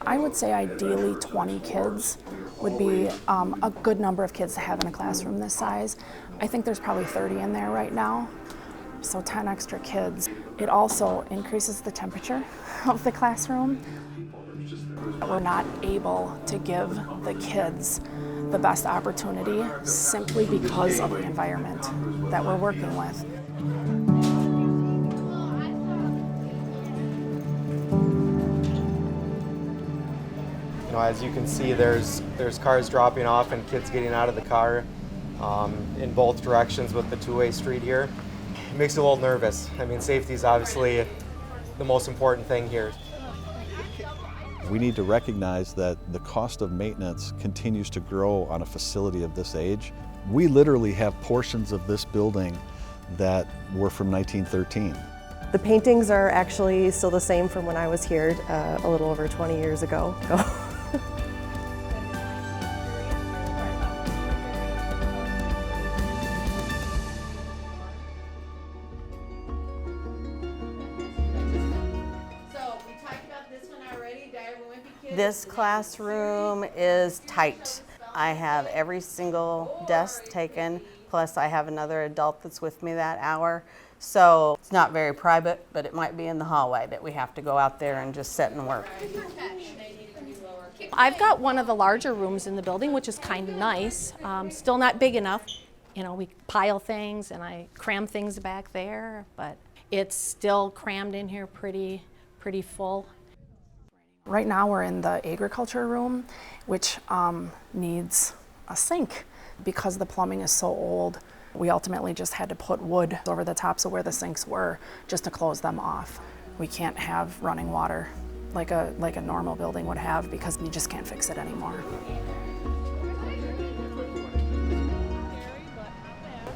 I would say ideally 20 kids would be a good number of kids to have in a classroom this size. I think there's probably 30 in there right now, so 10 extra kids. It also increases the temperature of the classroom. We're not able to give the kids the best opportunity simply because of the environment that we're working with. You know, as you can see, there's cars dropping off and kids getting out of the car in both directions with the two-way street here. It makes you a little nervous. I mean, safety is obviously the most important thing here. We need to recognize that the cost of maintenance continues to grow on a facility of this age. We literally have portions of this building that were from 1913. The paintings are actually still the same from when I was here a little over 20 years ago. This classroom is tight. I have every single desk taken, plus I have another adult that's with me that hour. So it's not very private, but it might be in the hallway that we have to go out there and just sit and work. I've got one of the larger rooms in the building, which is kind of nice. Still not big enough. You know, we pile things and I cram things back there, but it's still crammed in here pretty full. Right now we're in the agriculture room, which needs a sink. Because the plumbing is so old, we ultimately just had to put wood over the tops of where the sinks were just to close them off. We can't have running water like a normal building would have because you just can't fix it anymore.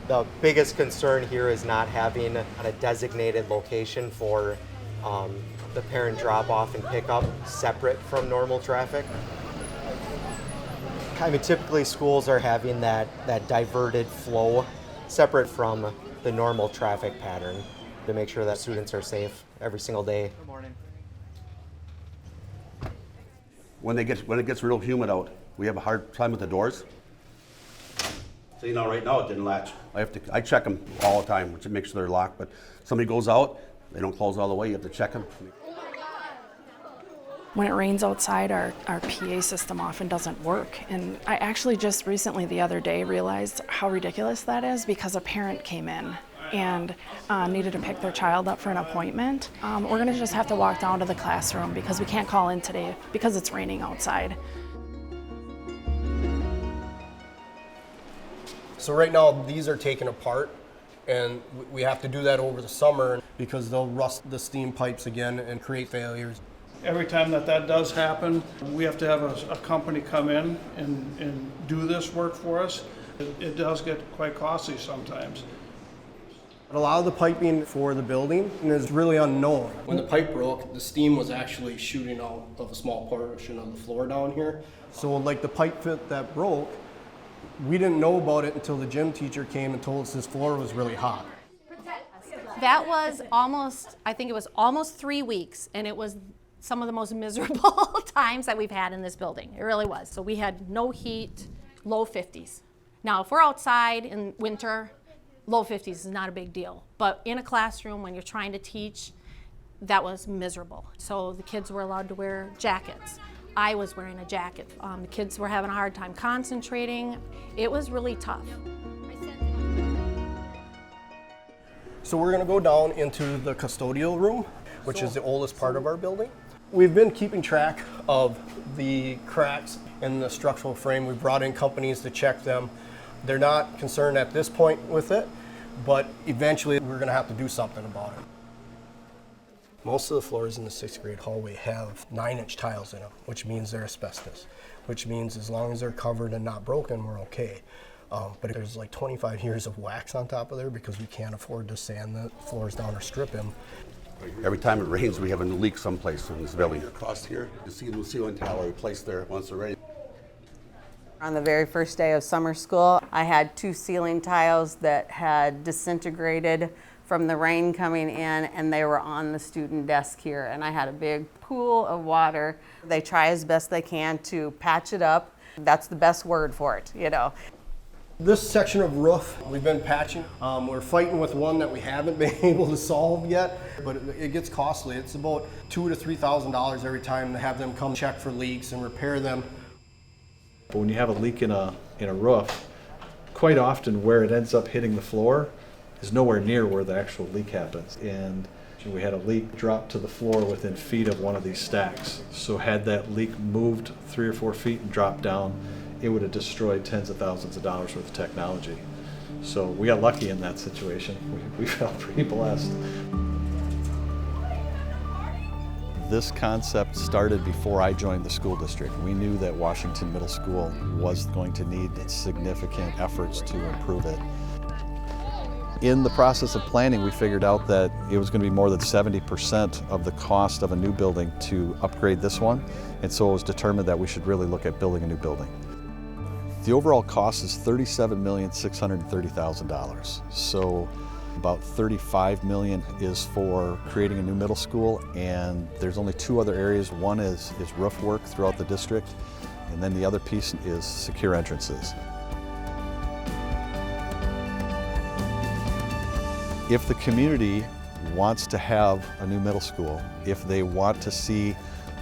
The biggest concern here is not having a designated location for the parent drop-off and pickup separate from normal traffic. I mean, typically schools are having that diverted flow separate from the normal traffic pattern to make sure that students are safe every single day. Good morning. When it gets real humid out, we have a hard time with the doors. So you know, right now it didn't latch. I check them all the time to make sure they're locked. But somebody goes out, they don't close all the way. You have to check them. When it rains outside, our PA system often doesn't work. And I actually just recently, the other day, realized how ridiculous that is because a parent came in and needed to pick their child up for an appointment. We're gonna just have to walk down to the classroom because we can't call in today because it's raining outside. So right now, these are taken apart, and we have to do that over the summer because they'll rust the steam pipes again and create failures. Every time that does happen, we have to have a company come in and do this work for us. It does get quite costly sometimes. A lot of the piping for the building is really unknown. When the pipe broke, the steam was actually shooting out of a small portion of the floor down here. So like the pipe fit that broke, we didn't know about it until the gym teacher came and told us this floor was really hot. That was I think it was almost 3 weeks, and it was some of the most miserable times that we've had in this building. It really was. So we had no heat, low 50s. Now, if we're outside in winter, low 50s is not a big deal. But in a classroom, when you're trying to teach, that was miserable. So the kids were allowed to wear jackets. I was wearing a jacket. The kids were having a hard time concentrating. It was really tough. So we're gonna go down into the custodial room, which is the oldest part of our building. We've been keeping track of the cracks in the structural frame. We brought in companies to check them. They're not concerned at this point with it, but eventually we're gonna have to do something about it. Most of the floors in the 6th grade hallway have 9-inch tiles in them, which means they're asbestos, which means as long as they're covered and not broken, we're okay. But there's like 25 years of wax on top of there because we can't afford to sand the floors down or strip them. Every time it rains, we have a leak someplace in this building. Across here, you see the ceiling tile replaced there once already. On the very first day of summer school, I had 2 ceiling tiles that had disintegrated from the rain coming in, and they were on the student desk here, and I had a big pool of water. They try as best they can to patch it up. That's the best word for it, you know. This section of roof we've been patching. We're fighting with one that we haven't been able to solve yet, but it gets costly. It's about $2,000 to $3,000 every time to have them come check for leaks and repair them. But when you have a leak in a roof, quite often where it ends up hitting the floor is nowhere near where the actual leak happens. And we had a leak drop to the floor within feet of one of these stacks. So had that leak moved 3 or 4 feet and dropped down, it would have destroyed tens of thousands of dollars worth of technology. So we got lucky in that situation. We felt pretty blessed. This concept started before I joined the school district. We knew that Washington Middle School was going to need significant efforts to improve it. In the process of planning, we figured out that it was going to be more than 70% of the cost of a new building to upgrade this one, and so it was determined that we should really look at building a new building. The overall cost is $37,630,000. So about $35 million is for creating a new middle school, and there's only 2 other areas. One is roof work throughout the district, and then the other piece is secure entrances. If the community wants to have a new middle school, if they want to see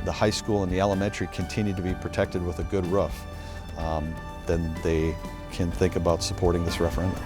the high school and the elementary continue to be protected with a good roof, then they can think about supporting this referendum.